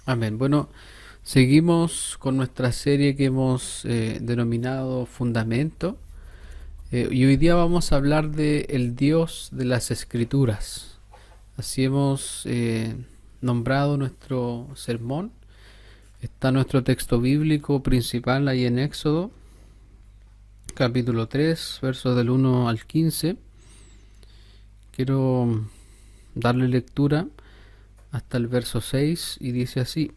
Amén. Bueno, seguimos con nuestra serie que hemos denominado Fundamento. Y hoy día vamos a hablar de el Dios de las Escrituras. Así hemos nombrado nuestro sermón. Está nuestro texto bíblico principal ahí en Éxodo, capítulo 3, versos del 1 al 15. Quiero darle lectura hasta el verso 6 y dice así: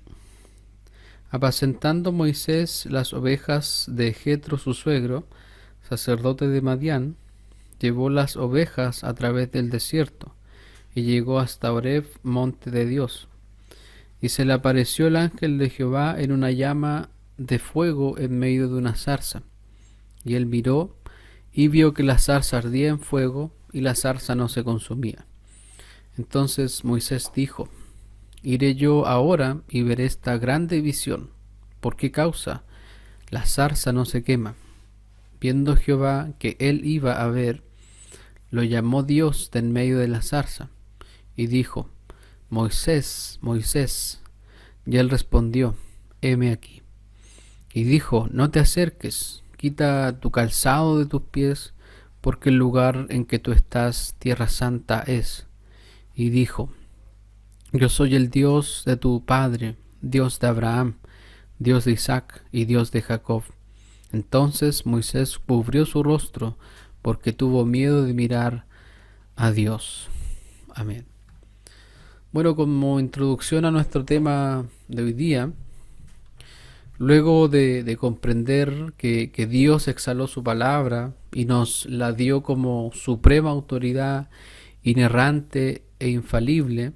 Apacentando Moisés las ovejas de Jetro su suegro, sacerdote de Madián, llevó las ovejas a través del desierto y llegó hasta Horeb, monte de Dios. Y se le apareció el ángel de Jehová en una llama de fuego en medio de una zarza. Y él miró y vio que la zarza ardía en fuego y la zarza no se consumía. Entonces Moisés dijo: Iré yo ahora y veré esta grande visión. ¿Por qué causa? La zarza no se quema. Viendo Jehová que él iba a ver, lo llamó Dios de en medio de la zarza, y dijo: Moisés, Moisés. Y él respondió: heme aquí. Y dijo: no te acerques, quita tu calzado de tus pies, porque el lugar en que tú estás, tierra santa es. Y dijo: yo soy el Dios de tu padre, Dios de Abraham, Dios de Isaac y Dios de Jacob. Entonces Moisés cubrió su rostro, porque tuvo miedo de mirar a Dios. Amén. Bueno, como introducción a nuestro tema de hoy día, luego de comprender que Dios exhaló su palabra y nos la dio como suprema autoridad inerrante e infalible,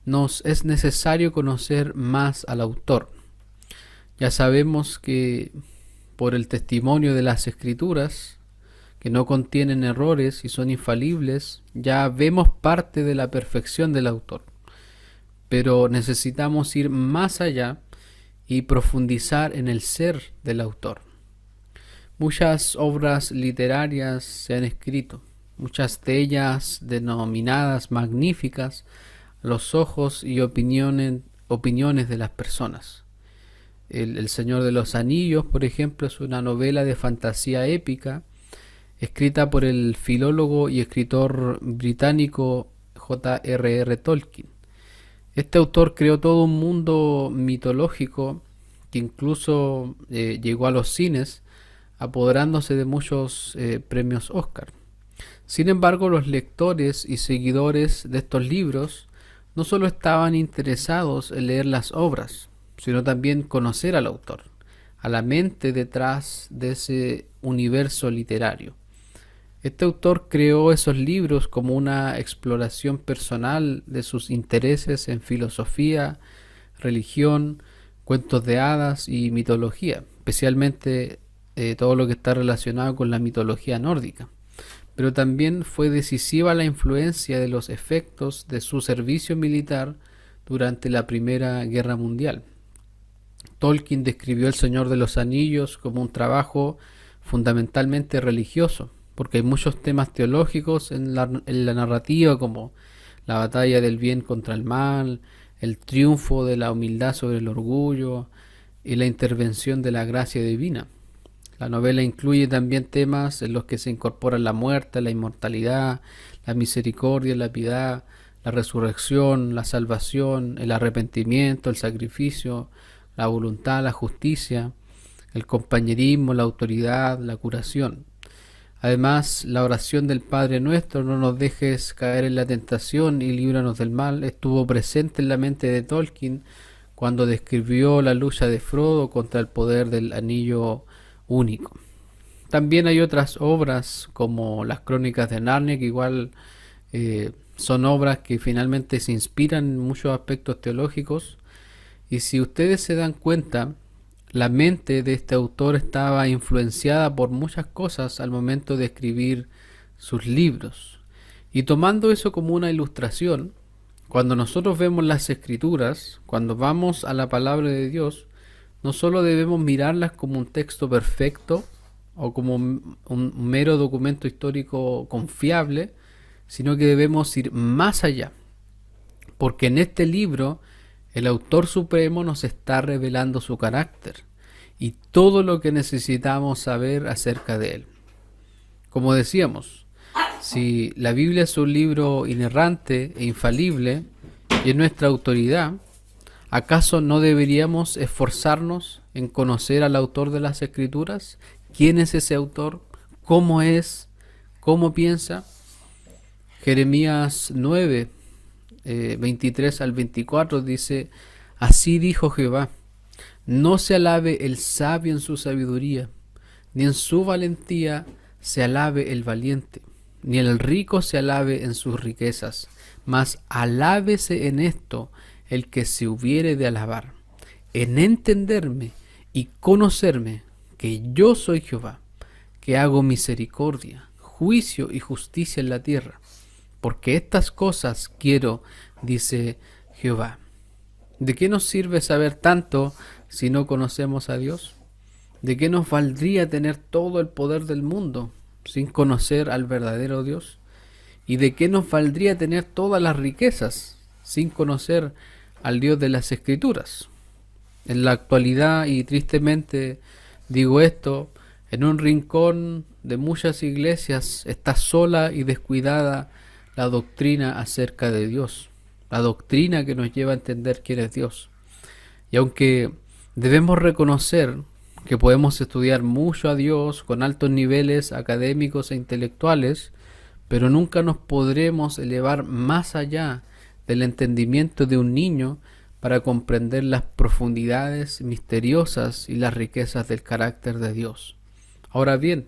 nos es necesario conocer más al autor. Ya sabemos que por el testimonio de las Escrituras, que no contienen errores y son infalibles, ya vemos parte de la perfección del autor. Pero necesitamos ir más allá y profundizar en el ser del autor. Muchas obras literarias se han escrito, muchas de ellas denominadas magníficas a los ojos y opiniones de las personas. El Señor de los Anillos, por ejemplo, es una novela de fantasía épica escrita por el filólogo y escritor británico J.R.R. Tolkien. Este autor creó todo un mundo mitológico que incluso llegó a los cines, apoderándose de muchos premios Oscar. Sin embargo, los lectores y seguidores de estos libros no solo estaban interesados en leer las obras, sino también conocer al autor, a la mente detrás de ese universo literario. Este autor creó esos libros como una exploración personal de sus intereses en filosofía, religión, cuentos de hadas y mitología, especialmente todo lo que está relacionado con la mitología nórdica. Pero también fue decisiva la influencia de los efectos de su servicio militar durante la Primera Guerra Mundial. Tolkien describió El Señor de los Anillos como un trabajo fundamentalmente religioso, porque hay muchos temas teológicos en la narrativa, como la batalla del bien contra el mal, el triunfo de la humildad sobre el orgullo y la intervención de la gracia divina. La novela incluye también temas en los que se incorporan la muerte, la inmortalidad, la misericordia, la piedad, la resurrección, la salvación, el arrepentimiento, el sacrificio, la voluntad, la justicia, el compañerismo, la autoridad, la curación. Además, la oración del Padre Nuestro: no nos dejes caer en la tentación y líbranos del mal, estuvo presente en la mente de Tolkien cuando describió la lucha de Frodo contra el poder del anillo único. También hay otras obras como las Crónicas de Narnia, que igual son obras que finalmente se inspiran en muchos aspectos teológicos. Y si ustedes se dan cuenta, la mente de este autor estaba influenciada por muchas cosas al momento de escribir sus libros. Y tomando eso como una ilustración, cuando nosotros vemos las Escrituras, cuando vamos a la palabra de Dios, no solo debemos mirarlas como un texto perfecto o como un mero documento histórico confiable, sino que debemos ir más allá, porque en este libro El autor supremo nos está revelando su carácter y todo lo que necesitamos saber acerca de él. Como decíamos, si la Biblia es un libro inerrante e infalible y es nuestra autoridad, ¿acaso no deberíamos esforzarnos en conocer al autor de las Escrituras? ¿Quién es ese autor? ¿Cómo es? ¿Cómo piensa? Jeremías 9, 23 al 24 dice: Así dijo Jehová, no se alabe el sabio en su sabiduría, ni en su valentía se alabe el valiente, ni el rico se alabe en sus riquezas, mas alábese en esto el que se hubiere de alabar, en entenderme y conocerme que yo soy Jehová, que hago misericordia, juicio y justicia en la tierra, porque estas cosas quiero, dice Jehová. ¿De qué nos sirve saber tanto si no conocemos a Dios? ¿De qué nos valdría tener todo el poder del mundo sin conocer al verdadero Dios? ¿Y de qué nos valdría tener todas las riquezas sin conocer al Dios de las Escrituras? En la actualidad, y tristemente digo esto, en un rincón de muchas iglesias está sola y descuidada la doctrina acerca de Dios, la doctrina que nos lleva a entender quién es Dios. Y aunque debemos reconocer que podemos estudiar mucho a Dios con altos niveles académicos e intelectuales, pero nunca nos podremos elevar más allá del entendimiento de un niño para comprender las profundidades misteriosas y las riquezas del carácter de Dios. Ahora bien,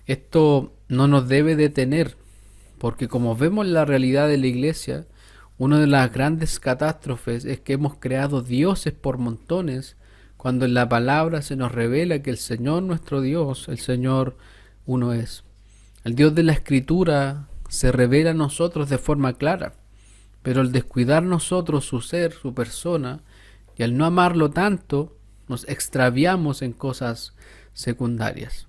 esto no nos debe detener, porque como vemos la realidad de la iglesia, una de las grandes catástrofes es que hemos creado dioses por montones, cuando en la palabra se nos revela que el Señor nuestro Dios, el Señor uno es. El Dios de la Escritura se revela a nosotros de forma clara, pero al descuidar nosotros su ser, su persona, y al no amarlo tanto, nos extraviamos en cosas secundarias.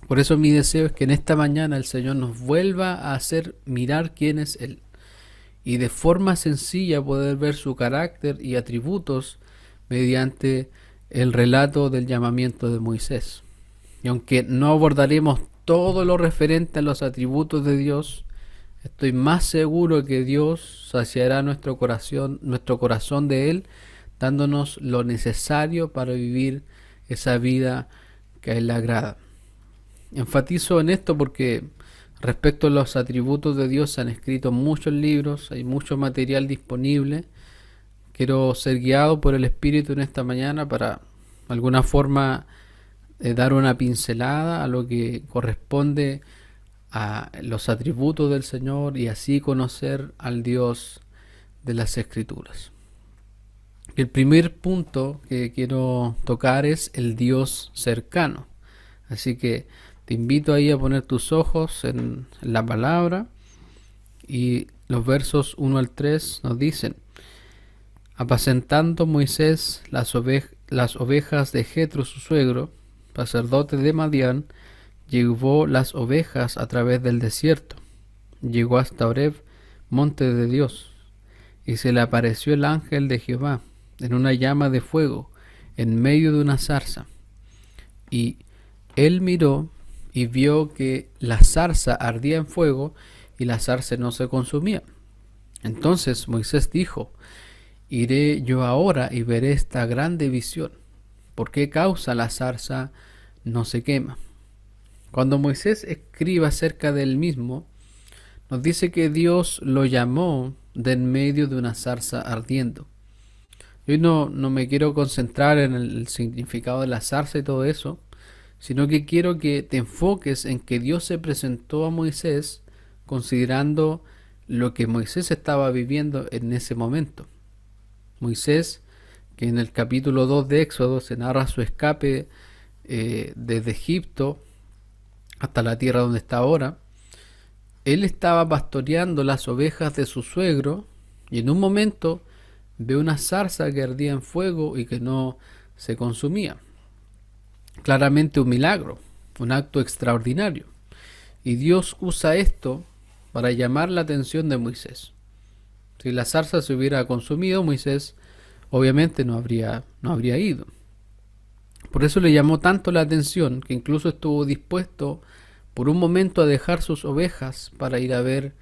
Por eso mi deseo es que en esta mañana el Señor nos vuelva a hacer mirar quién es Él, y de forma sencilla poder ver su carácter y atributos mediante el relato del llamamiento de Moisés. Y aunque no abordaremos todo lo referente a los atributos de Dios, estoy más seguro que Dios saciará nuestro corazón de Él, dándonos lo necesario para vivir esa vida que a Él le agrada. Enfatizo en esto porque respecto a los atributos de Dios se han escrito muchos libros, hay mucho material disponible. Quiero ser guiado por el Espíritu en esta mañana para de alguna forma dar una pincelada a lo que corresponde a los atributos del Señor y así conocer al Dios de las Escrituras. El primer punto que quiero tocar es el Dios cercano. Así que te invito ahí a poner tus ojos en la palabra, y los versos 1 al 3 nos dicen: Apacentando Moisés las ovejas de Jetro su suegro, sacerdote de Madián, llevó las ovejas a través del desierto. Llegó hasta Oreb, monte de Dios, y se le apareció el ángel de Jehová en una llama de fuego en medio de una zarza. Y él miró y vio que la zarza ardía en fuego y la zarza no se consumía. Entonces Moisés dijo: Iré yo ahora y veré esta grande visión. ¿Por qué causa la zarza no se quema? Cuando Moisés escribe acerca del mismo, nos dice que Dios lo llamó de en medio de una zarza ardiendo. Yo no me quiero concentrar en el significado de la zarza y todo eso, sino que quiero que te enfoques en que Dios se presentó a Moisés considerando lo que Moisés estaba viviendo en ese momento. Moisés, que en el capítulo 2 de Éxodo se narra su escape desde Egipto hasta la tierra donde está ahora, él estaba pastoreando las ovejas de su suegro y en un momento ve una zarza que ardía en fuego y que no se consumía. Claramente un milagro, un acto extraordinario. Y Dios usa esto para llamar la atención de Moisés. Si la zarza se hubiera consumido, Moisés obviamente no habría ido. Por eso le llamó tanto la atención que incluso estuvo dispuesto por un momento a dejar sus ovejas para ir a ver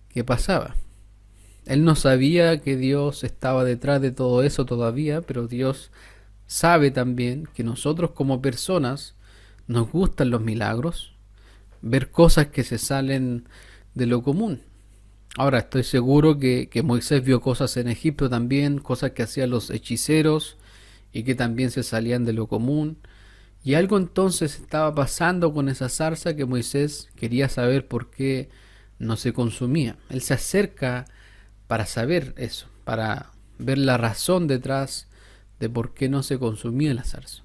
qué pasaba. Él no sabía que Dios estaba detrás de todo eso todavía, pero Dios sabe también que nosotros como personas nos gustan los milagros, ver cosas que se salen de lo común. Ahora, estoy seguro que Moisés vio cosas en Egipto también, cosas que hacían los hechiceros y que también se salían de lo común. Y algo entonces estaba pasando con esa zarza que Moisés quería saber por qué no se consumía. Él se acerca para saber eso, para ver la razón detrás de por qué no se consumía la zarza.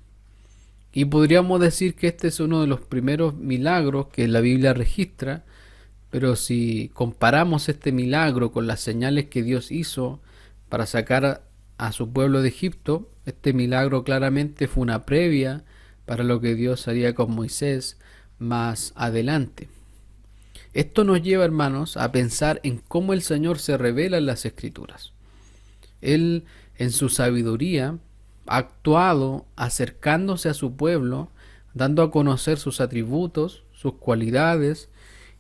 Y podríamos decir que este es uno de los primeros milagros que la Biblia registra, pero si comparamos este milagro con las señales que Dios hizo para sacar a su pueblo de Egipto, este milagro claramente fue una previa para lo que Dios haría con Moisés más adelante. Esto nos lleva, hermanos, a pensar en cómo el Señor se revela en las Escrituras. Él, en su sabiduría, ha actuado acercándose a su pueblo, dando a conocer sus atributos, sus cualidades,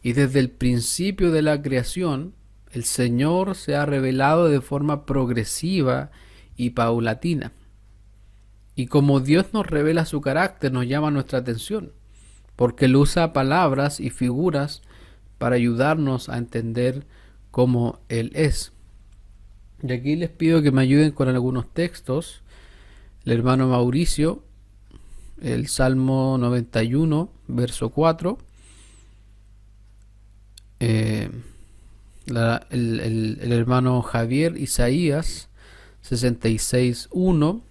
y desde el principio de la creación, el Señor se ha revelado de forma progresiva y paulatina. Y como Dios nos revela su carácter, nos llama nuestra atención, porque Él usa palabras y figuras para ayudarnos a entender cómo Él es. Y aquí les pido que me ayuden con algunos textos. El hermano Mauricio, el Salmo 91, verso 4. El hermano Javier, Isaías 66, 1.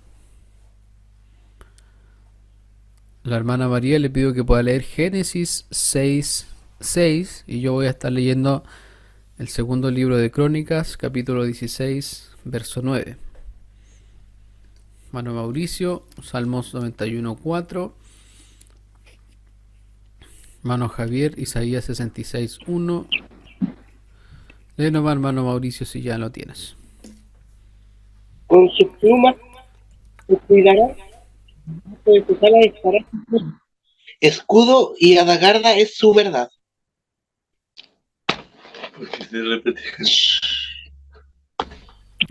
La hermana María le pido que pueda leer Génesis 6, 6. Y yo voy a estar leyendo el segundo libro de Crónicas, capítulo 16, verso 9. Hermano Mauricio, Salmos 91, 4. Hermano Javier, Isaías 66, 1. Lee nomás, hermano Mauricio, si ya lo tienes. Con sus plumas te cuidará, de tus alas estará. Escudo y adagarda es su verdad.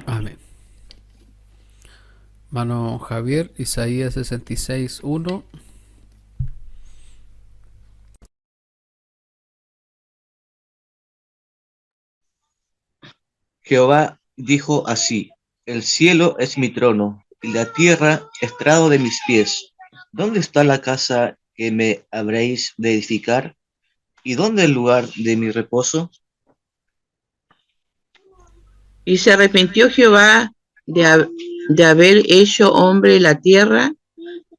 Amén. Hermano Javier, Isaías 66, 1. Jehová dijo así: el cielo es mi trono, y la tierra estrado de mis pies. ¿Dónde está la casa que me habréis de edificar? ¿Y dónde el lugar de mi reposo? Y se arrepintió Jehová de haber hecho hombre la tierra,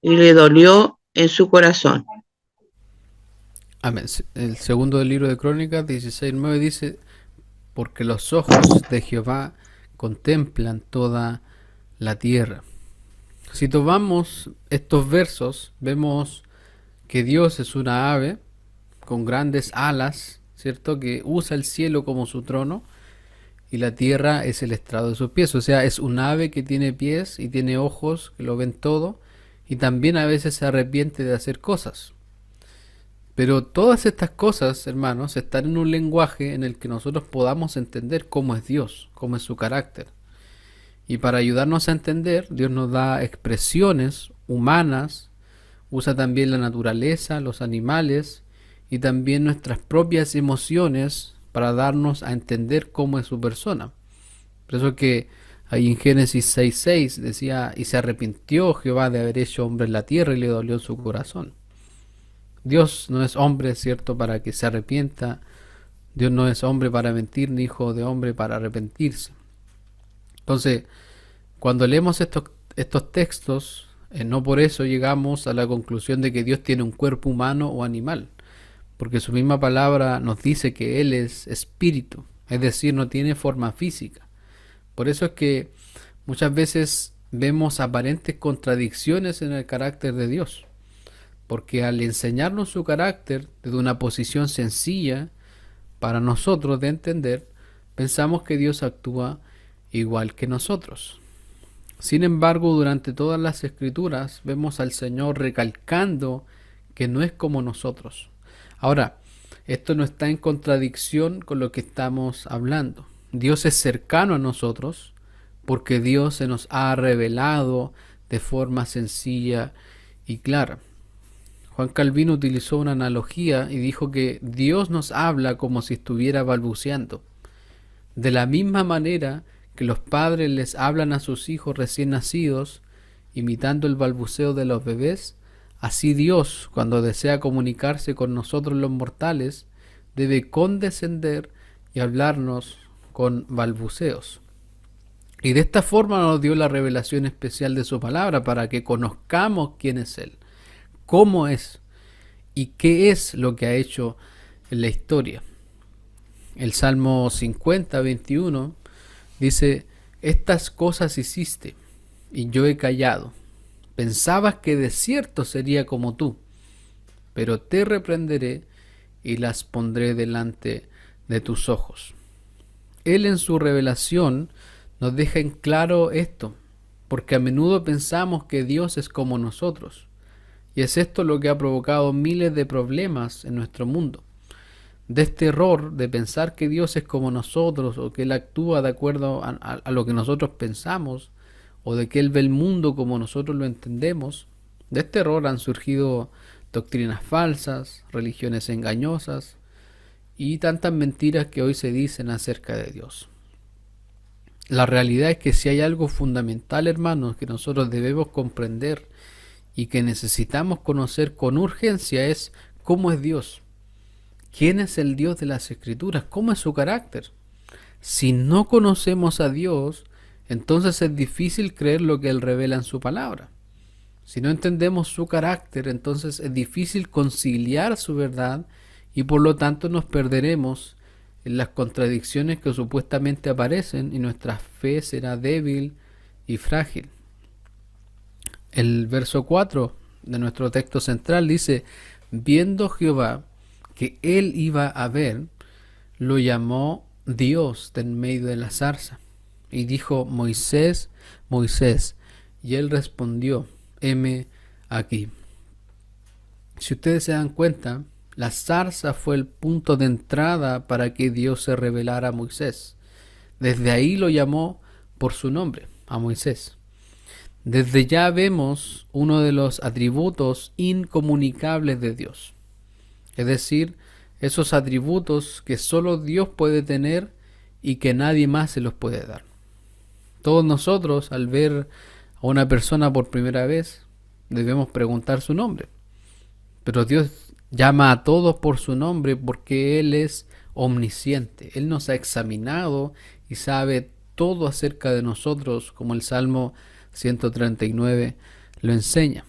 y le dolió en su corazón. Amén. El segundo del libro de Crónicas 16, 9 dice: porque los ojos de Jehová contemplan toda la tierra. Si tomamos estos versos, vemos que Dios es una ave con grandes alas, ¿cierto? Que usa el cielo como su trono y la tierra es el estrado de sus pies. O sea, es un ave que tiene pies y tiene ojos que lo ven todo y también a veces se arrepiente de hacer cosas. Pero todas estas cosas, hermanos, están en un lenguaje en el que nosotros podamos entender cómo es Dios, cómo es su carácter. Y para ayudarnos a entender, Dios nos da expresiones humanas, usa también la naturaleza, los animales y también nuestras propias emociones para darnos a entender cómo es su persona. Por eso que ahí en Génesis 6:6 decía: y se arrepintió Jehová de haber hecho hombre en la tierra y le dolió en su corazón. Dios no es hombre, ¿cierto?, para que se arrepienta. Dios no es hombre para mentir, ni hijo de hombre para arrepentirse. Entonces, cuando leemos estos textos, no por eso llegamos a la conclusión de que Dios tiene un cuerpo humano o animal, porque su misma palabra nos dice que Él es espíritu, es decir, no tiene forma física. Por eso es que muchas veces vemos aparentes contradicciones en el carácter de Dios, porque al enseñarnos su carácter desde una posición sencilla para nosotros de entender, pensamos que Dios actúa igual que nosotros. Sin embargo, durante todas las escrituras vemos al Señor recalcando que no es como nosotros. Ahora, esto no está en contradicción con lo que estamos hablando. Dios es cercano a nosotros porque Dios se nos ha revelado de forma sencilla y clara. Juan Calvino utilizó una analogía y dijo que Dios nos habla como si estuviera balbuceando. De la misma manera que los padres les hablan a sus hijos recién nacidos, imitando el balbuceo de los bebés, así Dios, cuando desea comunicarse con nosotros los mortales, debe condescender y hablarnos con balbuceos. Y de esta forma nos dio la revelación especial de su palabra para que conozcamos quién es Él, cómo es y qué es lo que ha hecho en la historia. El Salmo 50, 21 dice: estas cosas hiciste y yo he callado. Pensabas que de cierto sería como tú, pero te reprenderé y las pondré delante de tus ojos. Él en su revelación nos deja en claro esto, porque a menudo pensamos que Dios es como nosotros, y es esto lo que ha provocado miles de problemas en nuestro mundo. De este error de pensar que Dios es como nosotros, o que Él actúa de acuerdo a lo que nosotros pensamos, o de que Él ve el mundo como nosotros lo entendemos, de este error han surgido doctrinas falsas, religiones engañosas y tantas mentiras que hoy se dicen acerca de Dios. La realidad es que si hay algo fundamental, hermanos, que nosotros debemos comprender y que necesitamos conocer con urgencia es cómo es Dios. ¿Quién es el Dios de las Escrituras? ¿Cómo es su carácter? Si no conocemos a Dios, entonces es difícil creer lo que Él revela en su palabra. Si no entendemos su carácter, entonces es difícil conciliar su verdad y por lo tanto nos perderemos en las contradicciones que supuestamente aparecen y nuestra fe será débil y frágil. El verso 4 de nuestro texto central dice: viendo Jehová que él iba a ver, lo llamó Dios de en medio de la zarza y dijo: Moisés, Moisés. Y él respondió: heme aquí. Si ustedes se dan cuenta, la zarza fue el punto de entrada para que Dios se revelara a Moisés. Desde ahí lo llamó por su nombre, a Moisés. Desde ya vemos uno de los atributos incomunicables de Dios. Es decir, esos atributos que solo Dios puede tener y que nadie más se los puede dar. Todos nosotros, al ver a una persona por primera vez, debemos preguntar su nombre. Pero Dios llama a todos por su nombre porque Él es omnisciente. Él nos ha examinado y sabe todo acerca de nosotros, como el Salmo 139 lo enseña.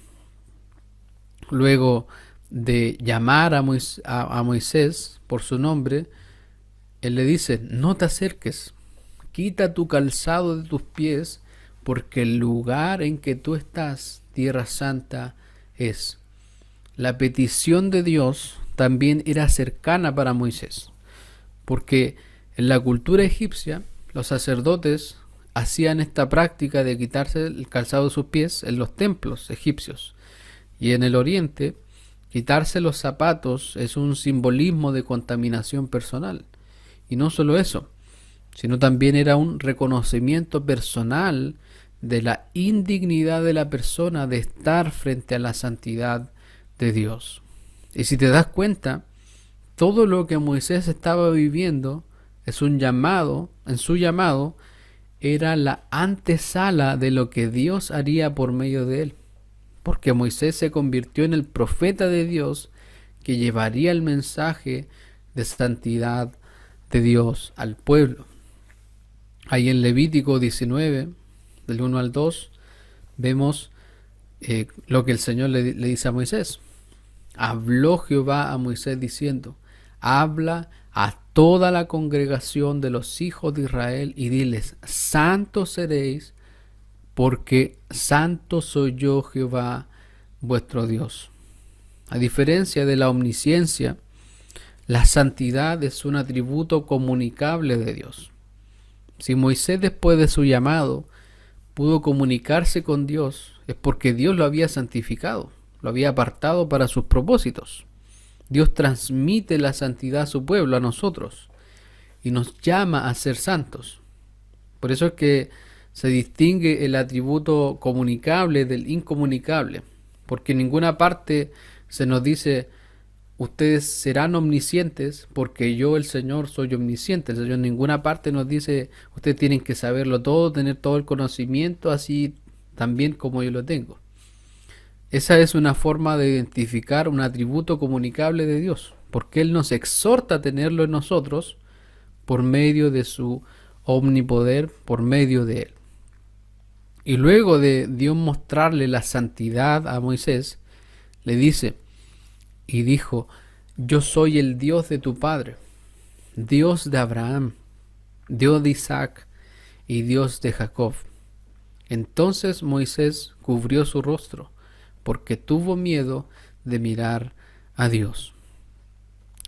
Luego de llamar a Moisés por su nombre, Él le dice: no te acerques, quita tu calzado de tus pies, porque el lugar en que tú estás, tierra santa es. La petición de Dios también era cercana para Moisés, porque en la cultura egipcia los sacerdotes hacían esta práctica de quitarse el calzado de sus pies en los templos egipcios, y en el oriente quitarse los zapatos es un simbolismo de contaminación personal. Y no solo eso, sino también era un reconocimiento personal de la indignidad de la persona de estar frente a la santidad de Dios. Y si te das cuenta, todo lo que Moisés estaba viviendo es un llamado, en su llamado era la antesala de lo que Dios haría por medio de él, porque Moisés se convirtió en el profeta de Dios que llevaría el mensaje de santidad de Dios al pueblo. Ahí en Levítico 19, del 1 al 2, vemos lo que el Señor le dice a Moisés. Habló Jehová a Moisés diciendo: habla a toda la congregación de los hijos de Israel y diles: santos seréis, porque santo soy yo, Jehová vuestro Dios. A diferencia de la omnisciencia, la santidad es un atributo comunicable de Dios. Si Moisés, después de su llamado, pudo comunicarse con Dios es porque Dios lo había santificado, lo había apartado para sus propósitos. Dios transmite la santidad a su pueblo, a nosotros, y nos llama a ser santos. Por eso es que se distingue el atributo comunicable del incomunicable, porque en ninguna parte se nos dice ustedes serán omniscientes porque yo el Señor soy omnisciente. El Señor en ninguna parte nos dice ustedes tienen que saberlo todo, tener todo el conocimiento así también como yo lo tengo. Esa es una forma de identificar un atributo comunicable de Dios, porque Él nos exhorta a tenerlo en nosotros por medio de su omnipoder, por medio de Él. Y luego de Dios mostrarle la santidad a Moisés, le dice, y dijo, yo soy el Dios de tu padre, Dios de Abraham, Dios de Isaac y Dios de Jacob. Entonces Moisés cubrió su rostro, porque tuvo miedo de mirar a Dios.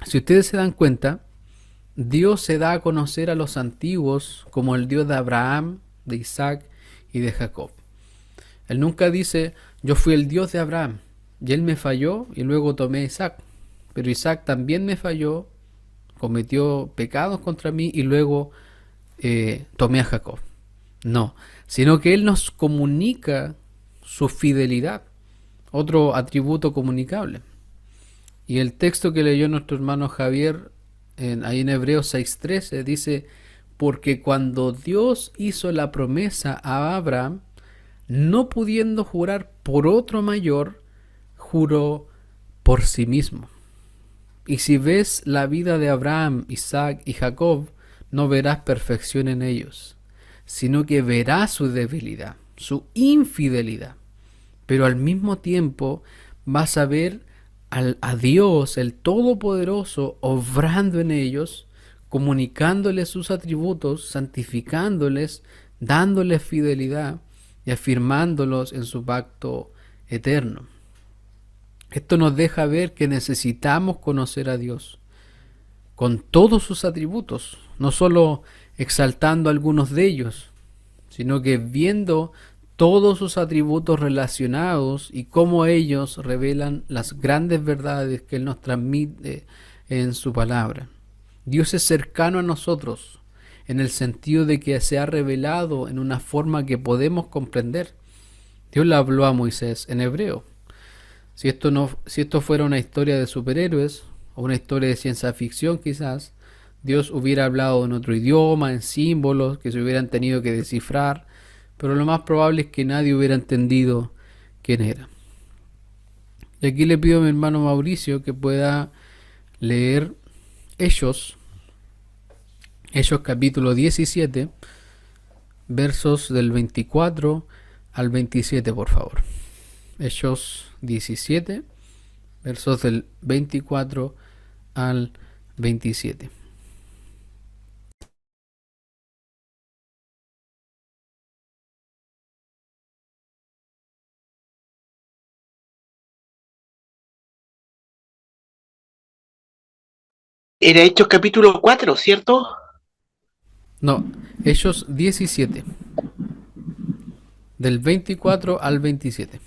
Si ustedes se dan cuenta, Dios se da a conocer a los antiguos como el Dios de Abraham, de Isaac y de Jacob. Él nunca dice, yo fui el Dios de Abraham, y él me falló y luego tomé a Isaac. Pero Isaac también me falló, cometió pecados contra mí y luego tomé a Jacob. No, sino que él nos comunica su fidelidad, otro atributo comunicable. Y el texto que leyó nuestro hermano Javier ahí en Hebreos 6:13 dice, porque cuando Dios hizo la promesa a Abraham, no pudiendo jurar por otro mayor, juró por sí mismo. Y si ves la vida de Abraham, Isaac y Jacob, no verás perfección en ellos, sino que verás su debilidad, su infidelidad. Pero al mismo tiempo vas a ver a Dios, el Todopoderoso, obrando en ellos, comunicándoles sus atributos, santificándoles, dándoles fidelidad y afirmándolos en su pacto eterno. Esto nos deja ver que necesitamos conocer a Dios con todos sus atributos, no solo exaltando algunos de ellos, sino que viendo todos sus atributos relacionados y cómo ellos revelan las grandes verdades que Él nos transmite en su palabra. Dios es cercano a nosotros en el sentido de que se ha revelado en una forma que podemos comprender. Dios le habló a Moisés en hebreo. Si esto fuera una historia de superhéroes o una historia de ciencia ficción quizás, Dios hubiera hablado en otro idioma, en símbolos que se hubieran tenido que descifrar, pero lo más probable es que nadie hubiera entendido quién era. Y aquí le pido a mi hermano Mauricio que pueda leer Hechos capítulo 17, versos del 24 al 27, por favor. Hechos 17, versos del 24 al 27. Era Hechos capítulo 4, ¿cierto? No, Hechos 17, del 24 al 27.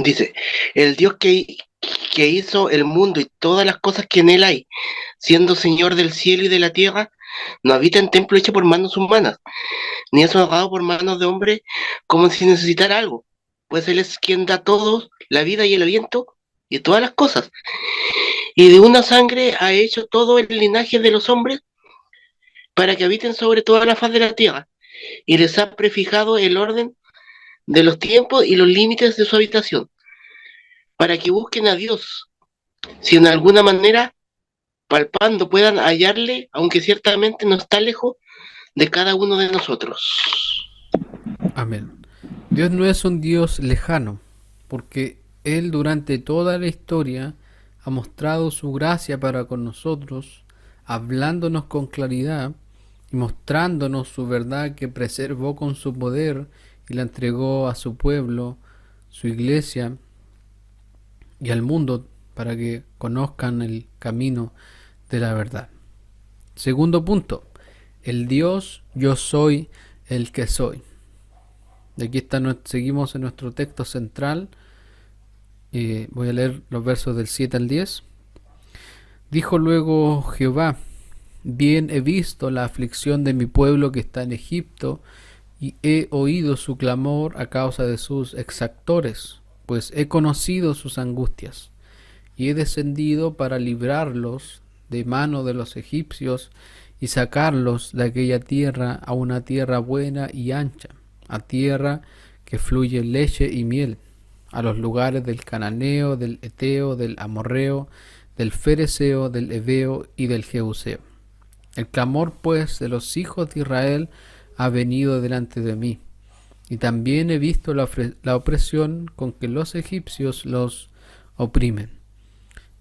Dice, el Dios que hizo el mundo y todas las cosas que en él hay, siendo Señor del cielo y de la tierra, no habita en templo hecho por manos humanas, ni es honrado por manos de hombre como si necesitara algo, pues Él es quien da a todos la vida y el aliento y todas las cosas. Y de una sangre ha hecho todo el linaje de los hombres para que habiten sobre toda la faz de la tierra, y les ha prefijado el orden de los tiempos y los límites de su habitación, para que busquen a Dios, si en alguna manera, palpando, puedan hallarle, aunque ciertamente no está lejos de cada uno de nosotros. Amén. Dios no es un Dios lejano, porque Él durante toda la historia ha mostrado su gracia para con nosotros, hablándonos con claridad y mostrándonos su verdad que preservó con su poder y la entregó a su pueblo, su iglesia y al mundo para que conozcan el camino de la verdad. Segundo punto, el Dios yo soy el que soy. Y aquí seguimos en nuestro texto central. Voy a leer los versos del 7 al 10. Dijo luego Jehová: bien he visto la aflicción de mi pueblo que está en Egipto, y he oído su clamor a causa de sus exactores, pues he conocido sus angustias, y he descendido para librarlos de mano de los egipcios y sacarlos de aquella tierra a una tierra buena y ancha, a tierra que fluye leche y miel, a los lugares del cananeo, del eteo, del amorreo, del fereceo, del heveo y del jebuseo. El clamor pues de los hijos de Israel ha venido delante de mí, y también he visto la opresión con que los egipcios los oprimen.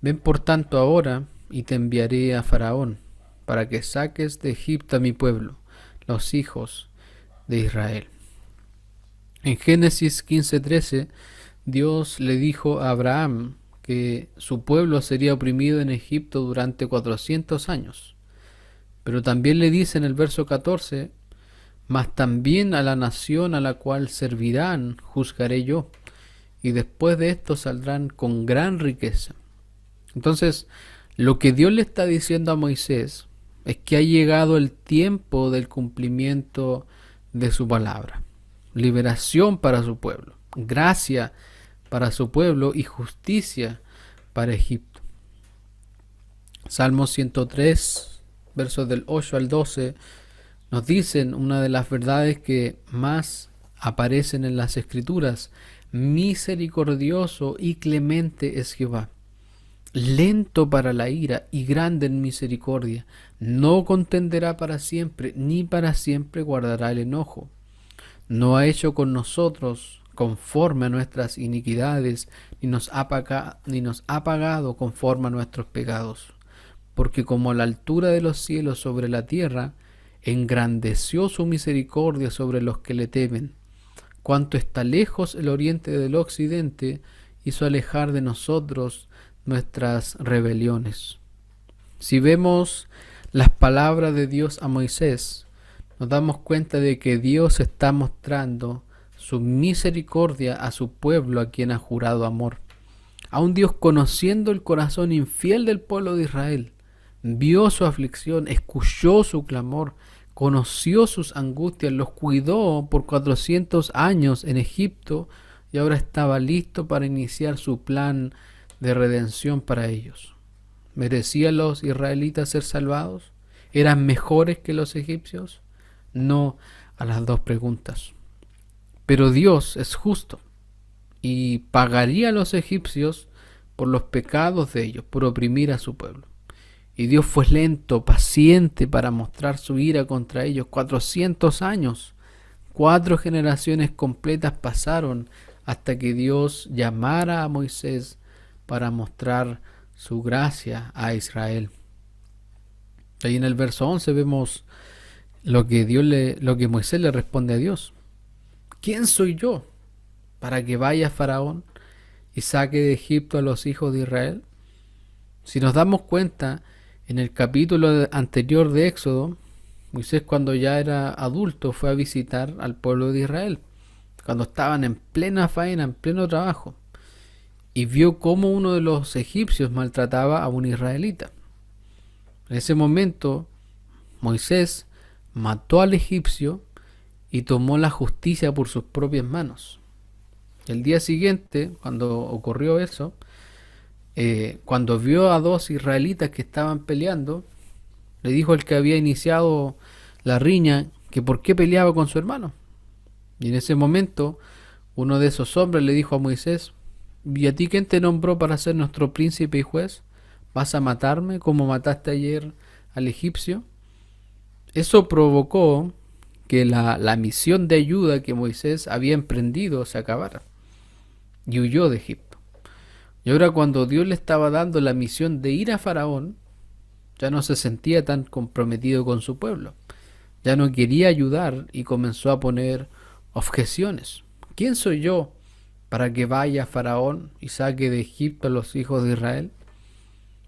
Ven por tanto ahora, y te enviaré a Faraón, para que saques de Egipto a mi pueblo, los hijos de Israel. En Génesis 15:13, Dios le dijo a Abraham que su pueblo sería oprimido en Egipto durante 400 años. Pero también le dice en el verso 14: mas también a la nación a la cual servirán juzgaré yo, y después de esto saldrán con gran riqueza. Entonces, lo que Dios le está diciendo a Moisés es que ha llegado el tiempo del cumplimiento de su palabra. Liberación para su pueblo, gracia para su pueblo y justicia para Egipto. Salmo 103, versos del 8 al 12, nos dicen una de las verdades que más aparecen en las Escrituras: misericordioso y clemente es Jehová, lento para la ira y grande en misericordia, no contenderá para siempre, ni para siempre guardará el enojo. No ha hecho con nosotros conforme a nuestras iniquidades, ni nos ha pagado conforme a nuestros pecados. Porque como la altura de los cielos sobre la tierra, engrandeció su misericordia sobre los que le temen. Cuanto está lejos el oriente del occidente, hizo alejar de nosotros nuestras rebeliones. Si vemos las palabras de Dios a Moisés, nos damos cuenta de que Dios está mostrando su misericordia a su pueblo a quien ha jurado amor. A un Dios conociendo el corazón infiel del pueblo de Israel, vio su aflicción, escuchó su clamor, conoció sus angustias, los cuidó por 400 años en Egipto y ahora estaba listo para iniciar su plan de redención para ellos. ¿Merecían los israelitas ser salvados? ¿Eran mejores que los egipcios? No a las dos preguntas. Pero Dios es justo y pagaría a los egipcios por los pecados de ellos, por oprimir a su pueblo. Y Dios fue lento, paciente para mostrar su ira contra ellos. 400 años, 4 generaciones completas pasaron hasta que Dios llamara a Moisés para mostrar su gracia a Israel. Ahí en el verso 11 vemos lo que Moisés le responde a Dios. ¿Quién soy yo para que vaya Faraón y saque de Egipto a los hijos de Israel? Si nos damos cuenta, en el capítulo anterior de Éxodo, Moisés, cuando ya era adulto, fue a visitar al pueblo de Israel, cuando estaban en plena faena, en pleno trabajo, y vio cómo uno de los egipcios maltrataba a un israelita. En ese momento, Moisés mató al egipcio y tomó la justicia por sus propias manos. El día siguiente, cuando ocurrió eso, cuando vio a 2 israelitas que estaban peleando, le dijo al que había iniciado la riña que por qué peleaba con su hermano. Y en ese momento, uno de esos hombres le dijo a Moisés: ¿y a ti quién te nombró para ser nuestro príncipe y juez? ¿Vas a matarme como mataste ayer al egipcio? Eso provocó que la misión de ayuda que Moisés había emprendido se acabara y huyó de Egipto. Y ahora cuando Dios le estaba dando la misión de ir a Faraón, ya no se sentía tan comprometido con su pueblo. Ya no quería ayudar y comenzó a poner objeciones. ¿Quién soy yo para que vaya a Faraón y saque de Egipto a los hijos de Israel?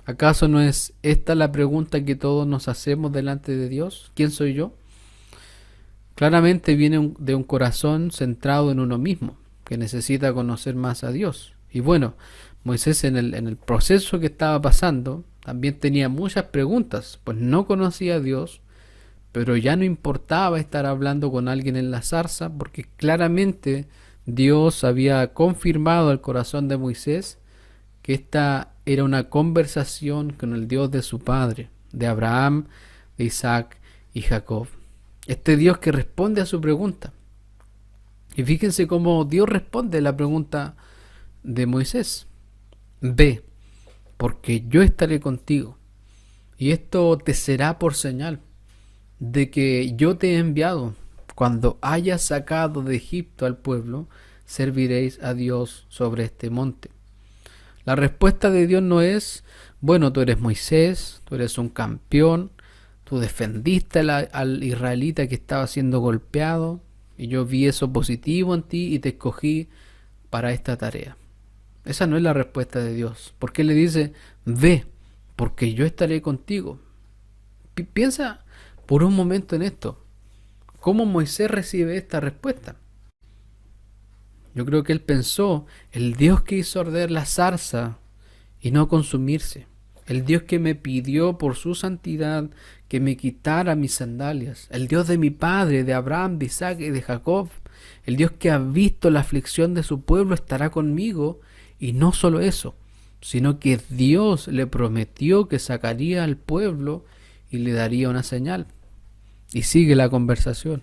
¿Acaso no es esta la pregunta que todos nos hacemos delante de Dios? ¿Quién soy yo? Claramente viene de un corazón centrado en uno mismo, que necesita conocer más a Dios. Y bueno, Moisés en el proceso que estaba pasando también tenía muchas preguntas, pues no conocía a Dios, pero ya no importaba estar hablando con alguien en la zarza, porque claramente Dios había confirmado al corazón de Moisés que esta era una conversación con el Dios de su padre, de Abraham, de Isaac y Jacob. Este Dios que responde a su pregunta. Y fíjense cómo Dios responde a la pregunta de Moisés. Ve, porque yo estaré contigo, y esto te será por señal de que yo te he enviado. Cuando hayas sacado de Egipto al pueblo, serviréis a Dios sobre este monte. La respuesta de Dios no es, bueno, tú eres Moisés, tú eres un campeón, tú defendiste al israelita que estaba siendo golpeado, y yo vi eso positivo en ti y te escogí para esta tarea. Esa no es la respuesta de Dios, porque Él le dice, ve, porque yo estaré contigo. Piensa por un momento en esto. ¿Cómo Moisés recibe esta respuesta? Yo creo que él pensó, el Dios que hizo arder la zarza y no consumirse, el Dios que me pidió por su santidad que me quitara mis sandalias, el Dios de mi padre, de Abraham, de Isaac y de Jacob, el Dios que ha visto la aflicción de su pueblo estará conmigo. Y no solo eso, sino que Dios le prometió que sacaría al pueblo y le daría una señal. Y sigue la conversación.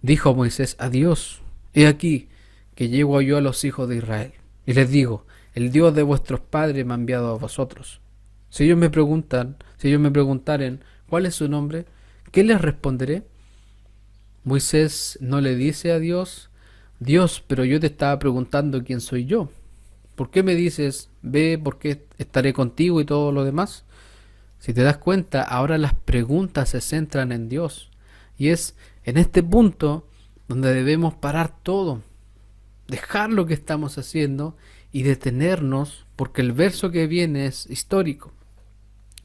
Dijo Moisés a Dios, he aquí que llego yo a los hijos de Israel, y les digo, el Dios de vuestros padres me ha enviado a vosotros. Si ellos me preguntaren, ¿cuál es su nombre? ¿Qué les responderé? Moisés no le dice a Dios, Dios, pero yo te estaba preguntando quién soy yo. ¿Por qué me dices, ve, porque estaré contigo y todo lo demás? Si te das cuenta, ahora las preguntas se centran en Dios. Y es en este punto donde debemos parar todo, dejar lo que estamos haciendo y detenernos, porque el verso que viene es histórico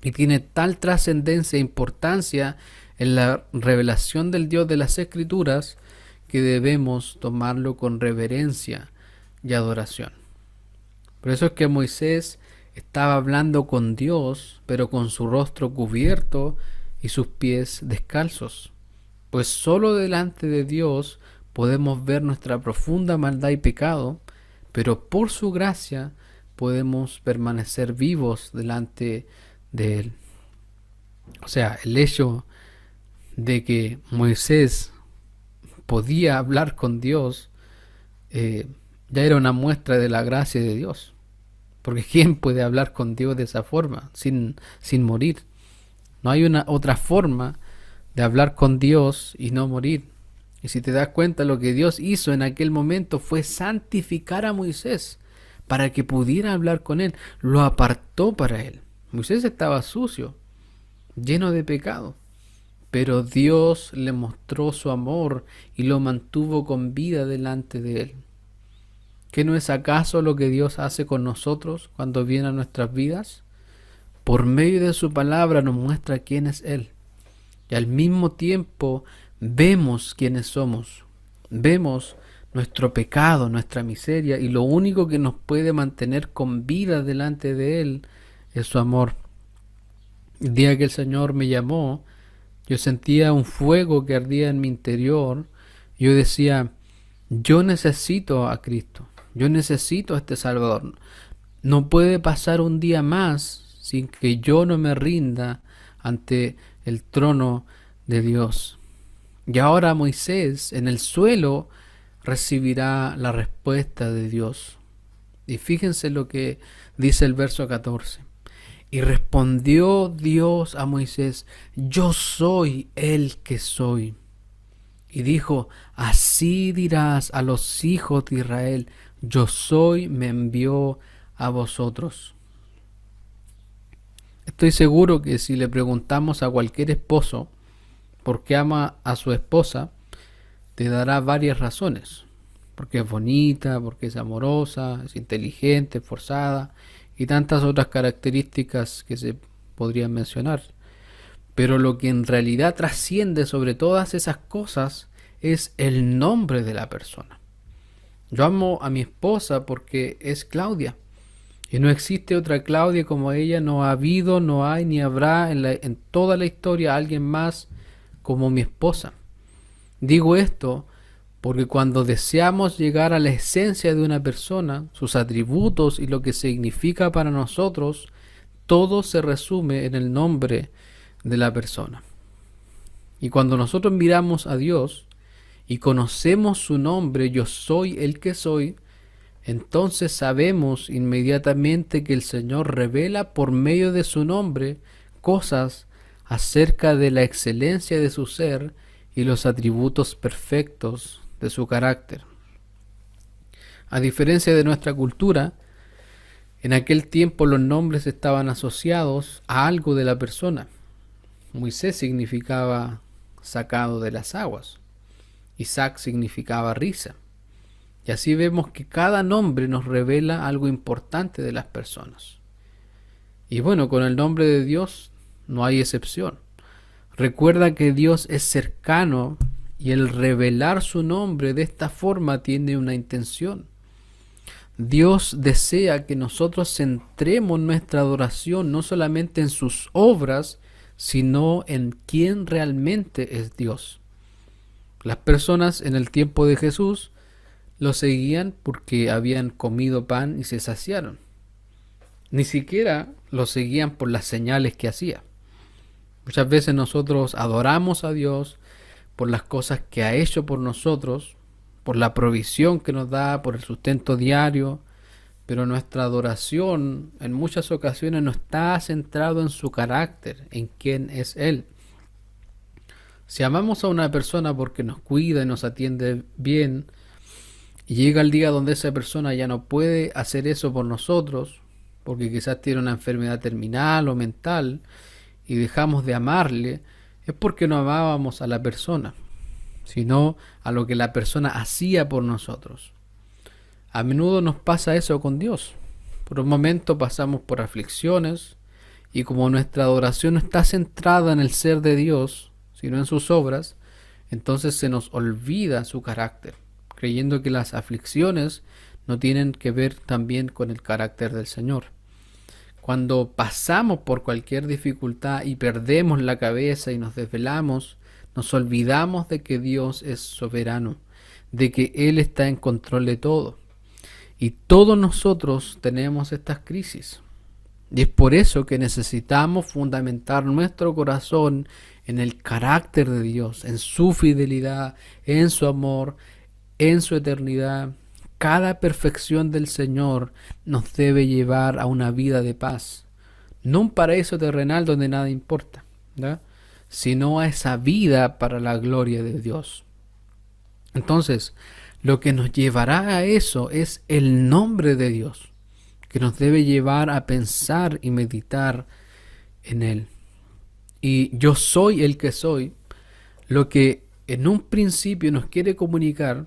y tiene tal trascendencia e importancia en la revelación del Dios de las Escrituras que debemos tomarlo con reverencia y adoración. Por eso es que Moisés estaba hablando con Dios, pero con su rostro cubierto y sus pies descalzos, pues solo delante de Dios podemos ver nuestra profunda maldad y pecado, pero por su gracia podemos permanecer vivos delante de Él. O sea, el hecho de que Moisés podía hablar con Dios ya era una muestra de la gracia de Dios. Porque ¿quién puede hablar con Dios de esa forma, sin morir? No hay una otra forma de hablar con Dios y no morir. Y si te das cuenta, lo que Dios hizo en aquel momento fue santificar a Moisés para que pudiera hablar con él. Lo apartó para él. Moisés estaba sucio, lleno de pecado. Pero Dios le mostró su amor y lo mantuvo con vida delante de él. ¿Qué no es acaso lo que Dios hace con nosotros cuando viene a nuestras vidas? Por medio de su palabra nos muestra quién es Él. Y al mismo tiempo vemos quiénes somos. Vemos nuestro pecado, nuestra miseria, y lo único que nos puede mantener con vida delante de Él es su amor. El día que el Señor me llamó, yo sentía un fuego que ardía en mi interior. Yo decía, yo necesito a Cristo. Yo necesito a este Salvador. No puede pasar un día más sin que yo no me rinda ante el trono de Dios. Y ahora Moisés en el suelo recibirá la respuesta de Dios. Y fíjense lo que dice el verso 14. Y respondió Dios a Moisés, yo soy el que soy. Y dijo, así dirás a los hijos de Israel, yo soy, me envió a vosotros. Estoy seguro que si le preguntamos a cualquier esposo por qué ama a su esposa, te dará varias razones. Porque es bonita, porque es amorosa, es inteligente, esforzada y tantas otras características que se podrían mencionar. Pero lo que en realidad trasciende sobre todas esas cosas es el nombre de la persona. Yo amo a mi esposa porque es Claudia. Y no existe otra Claudia como ella, no ha habido, no hay ni habrá en toda la historia alguien más como mi esposa. Digo esto porque cuando deseamos llegar a la esencia de una persona, sus atributos y lo que significa para nosotros, todo se resume en el nombre de la persona. Y cuando nosotros miramos a Dios y conocemos su nombre, yo soy el que soy, entonces sabemos inmediatamente que el Señor revela por medio de su nombre cosas acerca de la excelencia de su ser y los atributos perfectos de su carácter. A diferencia de nuestra cultura, en aquel tiempo los nombres estaban asociados a algo de la persona. Moisés significaba sacado de las aguas. Isaac significaba risa. Y así vemos que cada nombre nos revela algo importante de las personas. Y bueno, con el nombre de Dios no hay excepción. Recuerda que Dios es cercano y el revelar su nombre de esta forma tiene una intención. Dios desea que nosotros centremos nuestra adoración no solamente en sus obras, sino en quién realmente es Dios. Las personas en el tiempo de Jesús lo seguían porque habían comido pan y se saciaron. Ni siquiera lo seguían por las señales que hacía. Muchas veces nosotros adoramos a Dios por las cosas que ha hecho por nosotros, por la provisión que nos da, por el sustento diario, pero nuestra adoración en muchas ocasiones no está centrado en su carácter, en quién es Él. Si amamos a una persona porque nos cuida y nos atiende bien, y llega el día donde esa persona ya no puede hacer eso por nosotros, porque quizás tiene una enfermedad terminal o mental, y dejamos de amarle, es porque no amábamos a la persona, sino a lo que la persona hacía por nosotros. A menudo nos pasa eso con Dios. Por un momento pasamos por aflicciones, y como nuestra adoración no está centrada en el ser de Dios, sino en sus obras, entonces se nos olvida su carácter, creyendo que las aflicciones no tienen que ver también con el carácter del Señor. Cuando pasamos por cualquier dificultad y perdemos la cabeza y nos desvelamos, nos olvidamos de que Dios es soberano, de que Él está en control de todo. Y todos nosotros tenemos estas crisis. Y es por eso que necesitamos fundamentar nuestro corazón en el carácter de Dios, en su fidelidad, en su amor, en su eternidad. Cada perfección del Señor nos debe llevar a una vida de paz. No un paraíso terrenal donde nada importa, ¿verdad? Sino a esa vida para la gloria de Dios. Entonces, lo que nos llevará a eso es el nombre de Dios, que nos debe llevar a pensar y meditar en Él. Y yo soy el que soy, lo que en un principio nos quiere comunicar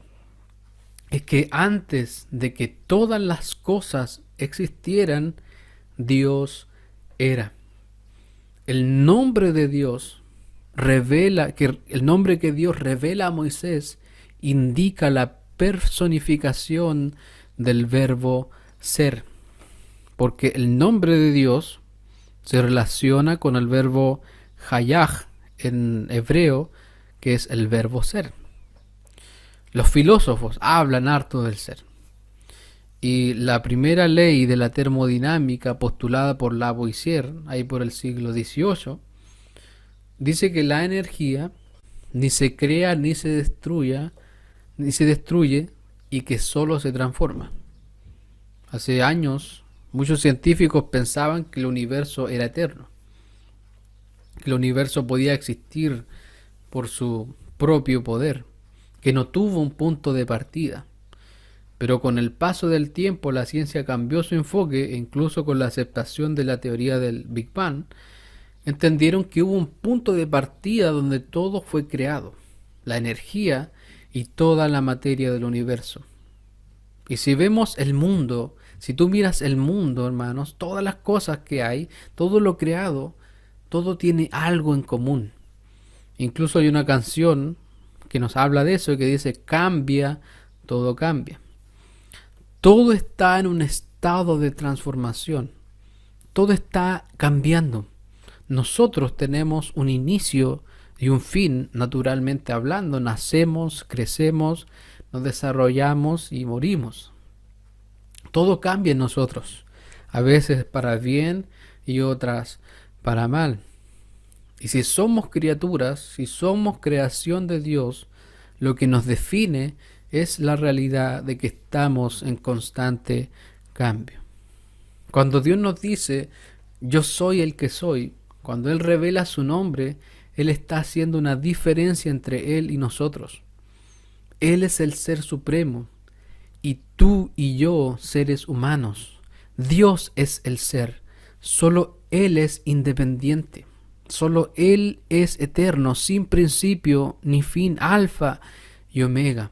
es que antes de que todas las cosas existieran, Dios era. El nombre de Dios revela, que el nombre que Dios revela a Moisés indica la personificación del verbo ser, porque el nombre de Dios se relaciona con el verbo hayah en hebreo, que es el verbo ser. Los filósofos hablan harto del ser. Y la primera ley de la termodinámica postulada por Lavoisier, ahí por el siglo XVIII, dice que la energía ni se crea ni se destruye y que solo se transforma. Hace años muchos científicos pensaban que el universo era eterno, que el universo podía existir por su propio poder. que no tuvo un punto de partida. Pero con el paso del tiempo la ciencia cambió su enfoque e incluso con la aceptación de la teoría del Big Bang, entendieron que hubo un punto de partida donde todo fue creado, la energía y toda la materia del universo. Y si vemos el mundo, si tú miras el mundo, hermanos, todas las cosas que hay, todo lo creado, todo tiene algo en común. Incluso hay una canción que nos habla de eso, que dice, cambia, todo cambia. Todo está en un estado de transformación. Todo está cambiando. Nosotros tenemos un inicio y un fin, naturalmente hablando. Nacemos, crecemos, nos desarrollamos y morimos. Todo cambia en nosotros. A veces para bien y otras para mal. Y si somos criaturas, si somos creación de Dios, lo que nos define es la realidad de que estamos en constante cambio. Cuando Dios nos dice, yo soy el que soy, cuando Él revela su nombre, Él está haciendo una diferencia entre Él y nosotros. Él es el ser supremo y tú y yo, seres humanos. Dios es el ser. Solo Él es independiente. Solo Él es eterno, sin principio ni fin, alfa y omega.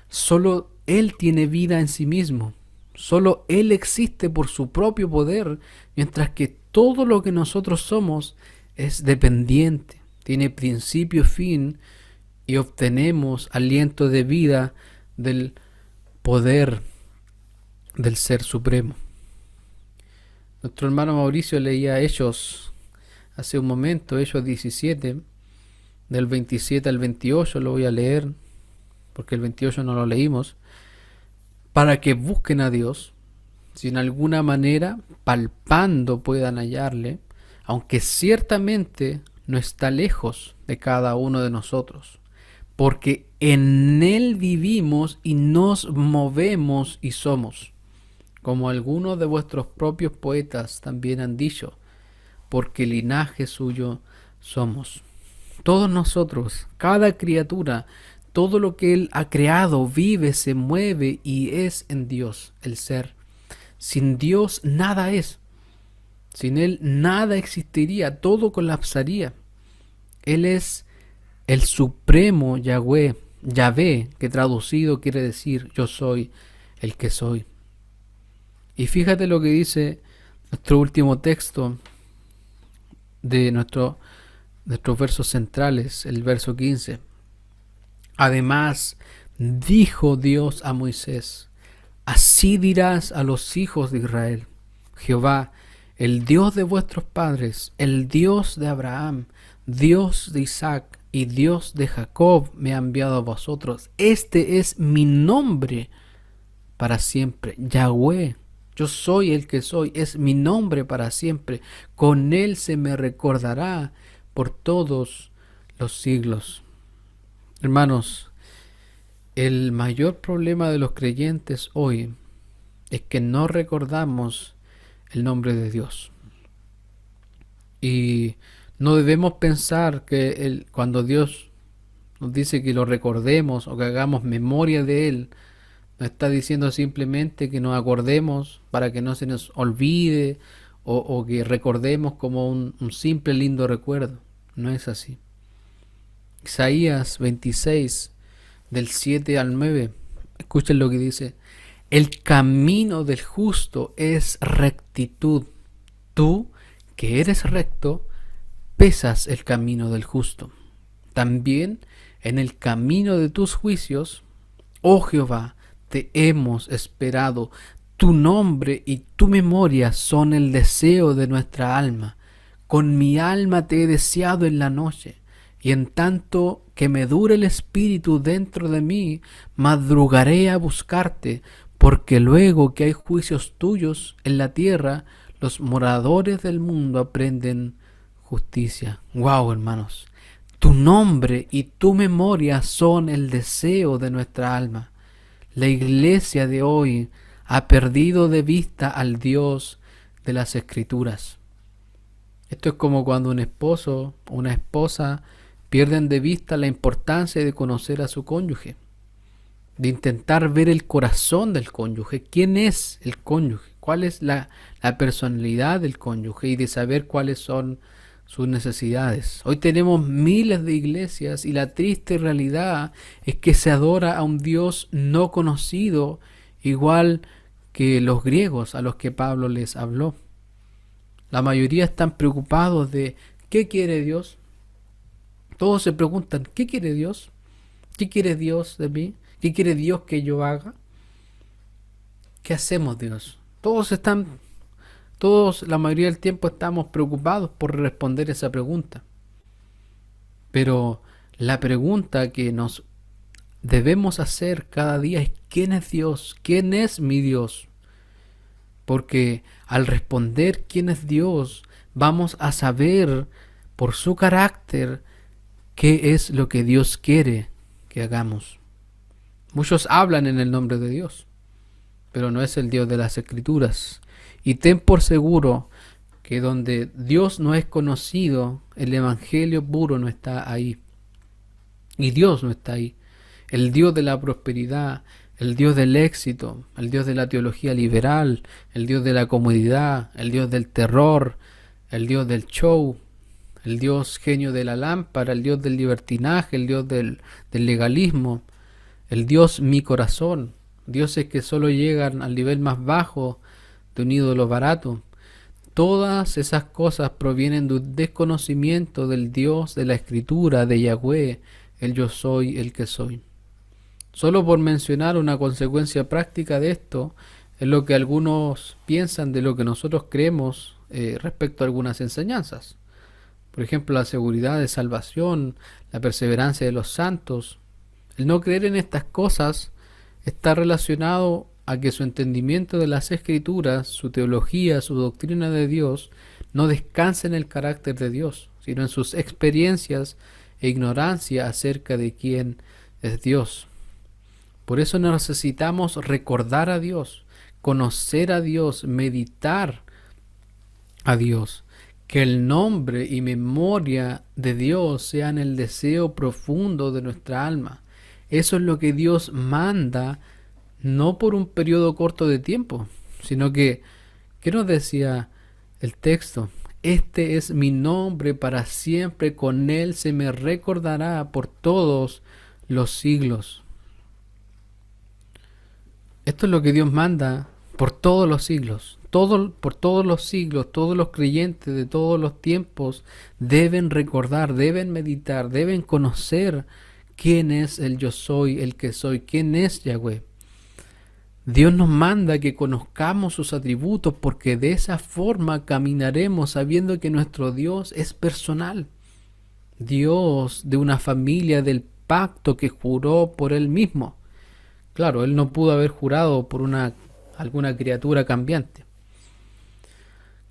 Solo Él tiene vida en sí mismo. Solo Él existe por su propio poder, mientras que todo lo que nosotros somos es dependiente, tiene principio, fin, y obtenemos aliento de vida del poder del Ser Supremo. Nuestro hermano Mauricio leía Hechos hace un momento, Hechos 17, del 27 al 28, lo voy a leer, porque el 28 no lo leímos, para que busquen a Dios, si en alguna manera, palpando, puedan hallarle, aunque ciertamente no está lejos de cada uno de nosotros, porque en Él vivimos y nos movemos y somos, como algunos de vuestros propios poetas también han dicho, porque linaje suyo somos. Todos nosotros, cada criatura, todo lo que Él ha creado, vive, se mueve y es en Dios, el ser. Sin Dios nada es. Sin Él nada existiría, todo colapsaría. Él es el supremo Yahweh, Yahvé, que traducido quiere decir yo soy el que soy. Y fíjate lo que dice nuestro último texto de nuestros versos centrales, el verso 15. Además, dijo Dios a Moisés, así dirás a los hijos de Israel, Jehová, el Dios de vuestros padres, el Dios de Abraham, Dios de Isaac y Dios de Jacob me ha enviado a vosotros. Este es mi nombre para siempre, Yahweh. Yo soy el que soy, es mi nombre para siempre. Con él se me recordará por todos los siglos. Hermanos, el mayor problema de los creyentes hoy es que no recordamos el nombre de Dios. Y no debemos pensar que cuando Dios nos dice que lo recordemos o que hagamos memoria de Él, nos está diciendo simplemente que nos acordemos para que no se nos olvide o que recordemos como un simple lindo recuerdo. No es así. Isaías 26, del 7 al 9, escuchen lo que dice. El camino del justo es rectitud. Tú, que eres recto, pesas el camino del justo. También en el camino de tus juicios, oh Jehová, te hemos esperado. Tu nombre y tu memoria son el deseo de nuestra alma. Con mi alma te he deseado en la noche, y en tanto que me dure el espíritu dentro de mí, madrugaré a buscarte, porque luego que hay juicios tuyos en la tierra, los moradores del mundo aprenden justicia. Wow, hermanos, tu nombre y tu memoria son el deseo de nuestra alma. La iglesia de hoy ha perdido de vista al Dios de las Escrituras. Esto es como cuando un esposo o una esposa pierden de vista la importancia de conocer a su cónyuge. de intentar ver el corazón del cónyuge, quién es el cónyuge, cuál es la personalidad del cónyuge y de saber cuáles son sus necesidades. Hoy tenemos miles de iglesias y la triste realidad es que se adora a un Dios no conocido, igual que los griegos a los que Pablo les habló. La mayoría están preocupados de ¿qué quiere Dios? Todos se preguntan, ¿qué quiere Dios? ¿Qué quiere Dios de mí? ¿Qué quiere Dios que yo haga? ¿Qué hacemos, Dios? Todos, la mayoría del tiempo estamos preocupados por responder esa pregunta. Pero la pregunta que nos debemos hacer cada día es ¿quién es Dios? ¿Quién es mi Dios? Porque al responder quién es Dios, vamos a saber por su carácter qué es lo que Dios quiere que hagamos. Muchos hablan en el nombre de Dios, pero no es el Dios de las Escrituras. Y ten por seguro que donde Dios no es conocido, el Evangelio puro no está ahí. Y Dios no está ahí. El Dios de la prosperidad, el Dios del éxito, el Dios de la teología liberal, el Dios de la comodidad, el Dios del terror, el Dios del show, el Dios genio de la lámpara, el Dios del libertinaje, el Dios del legalismo, el Dios mi corazón, dioses que solo llegan al nivel más bajo de un ídolo barato. Todas esas cosas provienen de un desconocimiento del Dios de la Escritura, de Yahweh, el yo soy, el que soy. Solo por mencionar una consecuencia práctica de esto, es lo que algunos piensan de lo que nosotros creemos respecto a algunas enseñanzas. Por ejemplo, la seguridad de salvación, la perseverancia de los santos. El no creer en estas cosas está relacionado a que su entendimiento de las Escrituras, su teología, su doctrina de Dios, no descansa en el carácter de Dios, sino en sus experiencias e ignorancia acerca de quién es Dios. Por eso necesitamos recordar a Dios, conocer a Dios, meditar a Dios. Que el nombre y memoria de Dios sean el deseo profundo de nuestra alma. Eso es lo que Dios manda, no por un periodo corto de tiempo, sino que, ¿qué nos decía el texto? Este es mi nombre para siempre, con él se me recordará por todos los siglos. Esto es lo que Dios manda por todos los siglos. Por todos los siglos, todos los creyentes de todos los tiempos deben recordar, deben meditar, deben conocer quién es el yo soy, el que soy, quién es Yahweh. Dios nos manda que conozcamos sus atributos porque de esa forma caminaremos sabiendo que nuestro Dios es personal. Dios de una familia del pacto que juró por Él mismo. Claro, Él no pudo haber jurado por alguna criatura cambiante.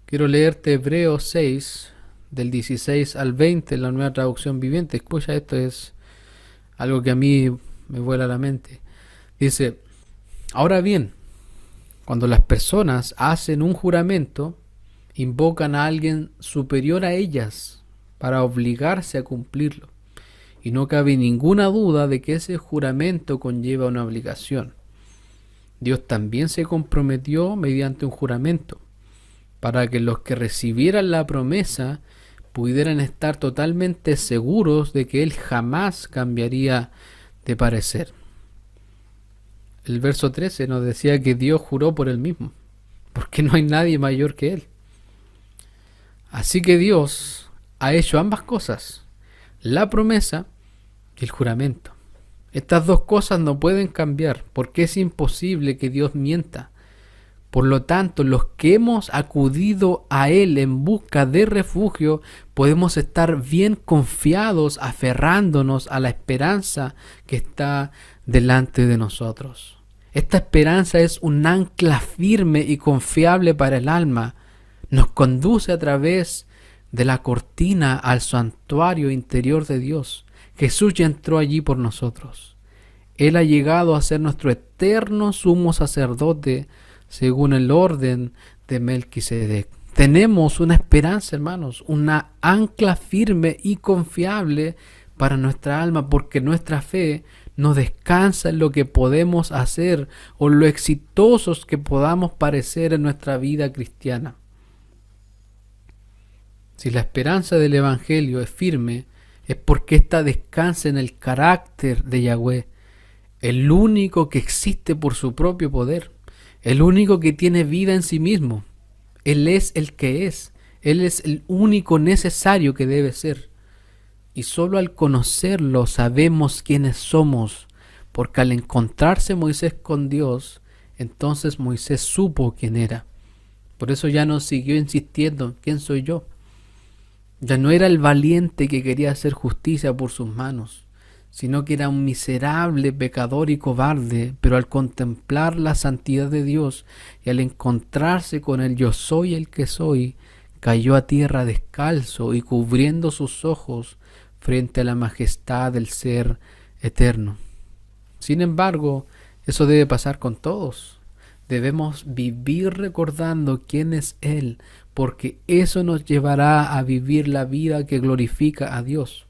Quiero leerte Hebreos 6, del 16 al 20, en la Nueva Traducción Viviente. Escucha, esto es algo que a mí me vuela a la mente. Dice, ahora bien, cuando las personas hacen un juramento, invocan a alguien superior a ellas para obligarse a cumplirlo. Y no cabe ninguna duda de que ese juramento conlleva una obligación. Dios también se comprometió mediante un juramento, para que los que recibieran la promesa pudieran estar totalmente seguros de que Él jamás cambiaría de parecer. El verso 13 nos decía que Dios juró por Él mismo, porque no hay nadie mayor que Él. Así que Dios ha hecho ambas cosas, la promesa y el juramento. Estas dos cosas no pueden cambiar, porque es imposible que Dios mienta. Por lo tanto, los que hemos acudido a Él en busca de refugio, podemos estar bien confiados, aferrándonos a la esperanza que está delante de nosotros. Esta esperanza es un ancla firme y confiable para el alma. Nos conduce a través de la cortina al santuario interior de Dios. Jesús ya entró allí por nosotros. Él ha llegado a ser nuestro eterno sumo sacerdote, según el orden de Melquisedec. Tenemos una esperanza, hermanos, una ancla firme y confiable para nuestra alma, porque nuestra fe no descansa en lo que podemos hacer o lo exitosos que podamos parecer en nuestra vida cristiana. Si la esperanza del Evangelio es firme, es porque ésta descansa en el carácter de Yahweh, el único que existe por su propio poder, el único que tiene vida en sí mismo. Él es el que es, Él es el único necesario que debe ser. Y solo al conocerlo sabemos quiénes somos, porque al encontrarse Moisés con Dios, entonces Moisés supo quién era. Por eso ya no siguió insistiendo, ¿quién soy yo? Ya no era el valiente que quería hacer justicia por sus manos, sino que era un miserable pecador y cobarde, pero al contemplar la santidad de Dios y al encontrarse con el yo soy el que soy, cayó a tierra descalzo y cubriendo sus ojos frente a la majestad del Ser eterno. Sin embargo, eso debe pasar con todos. Debemos vivir recordando quién es Él, porque eso nos llevará a vivir la vida que glorifica a Dios.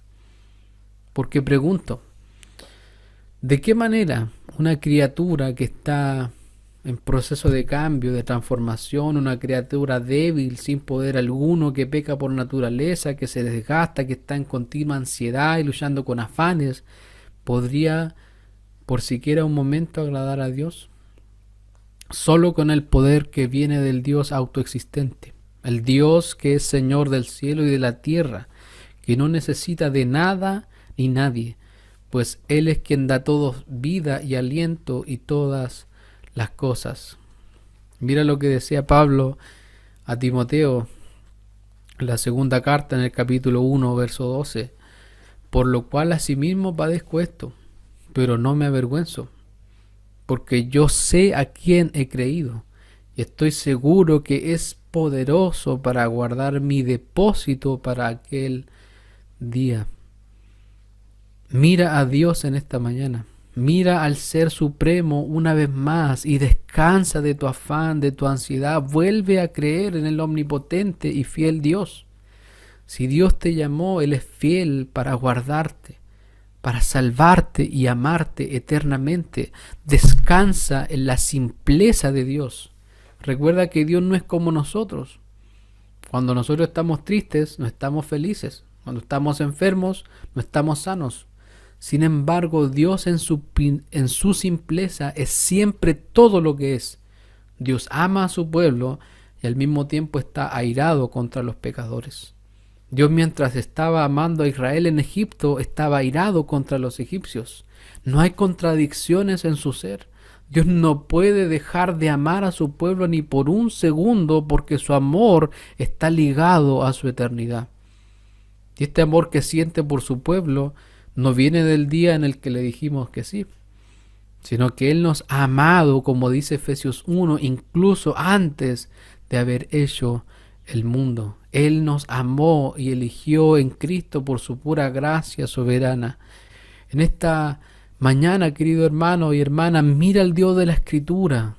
Porque pregunto, ¿de qué manera una criatura que está en proceso de cambio, de transformación, una criatura débil, sin poder alguno, que peca por naturaleza, que se desgasta, que está en continua ansiedad y luchando con afanes, podría por siquiera un momento agradar a Dios? Solo con el poder que viene del Dios autoexistente, el Dios que es Señor del cielo y de la tierra, que no necesita de nada ni nadie, pues Él es quien da a todos vida y aliento y todas las cosas. Mira lo que decía Pablo a Timoteo en la segunda carta, en el capítulo 1, verso 12: por lo cual asimismo padezco esto, pero no me avergüenzo, porque yo sé a quién he creído, y estoy seguro que es poderoso para guardar mi depósito para aquel día. Mira a Dios en esta mañana. Mira al Ser Supremo una vez más y descansa de tu afán, de tu ansiedad. Vuelve a creer en el omnipotente y fiel Dios. Si Dios te llamó, Él es fiel para guardarte, para salvarte y amarte eternamente. Descansa en la simpleza de Dios. Recuerda que Dios no es como nosotros. Cuando nosotros estamos tristes, no estamos felices. Cuando estamos enfermos, no estamos sanos. Sin embargo, Dios en su simpleza es siempre todo lo que es. Dios ama a su pueblo y al mismo tiempo está airado contra los pecadores. Dios, mientras estaba amando a Israel en Egipto, estaba airado contra los egipcios. No hay contradicciones en su ser. Dios no puede dejar de amar a su pueblo ni por un segundo, porque su amor está ligado a su eternidad. Y este amor que siente por su pueblo no viene del día en el que le dijimos que sí, sino que Él nos ha amado, como dice Efesios 1, incluso antes de haber hecho el mundo. Él nos amó y eligió en Cristo por su pura gracia soberana. En esta mañana, querido hermano y hermana, mira al Dios de la Escritura,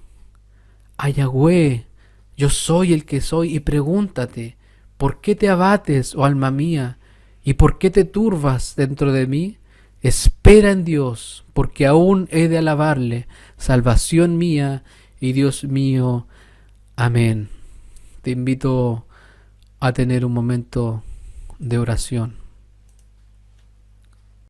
a Yahweh, yo soy el que soy, y pregúntate, ¿por qué te abates, oh alma mía? ¿Y por qué te turbas dentro de mí? Espera en Dios, porque aún he de alabarle, salvación mía y Dios mío. Amén. Te invito a tener un momento de oración.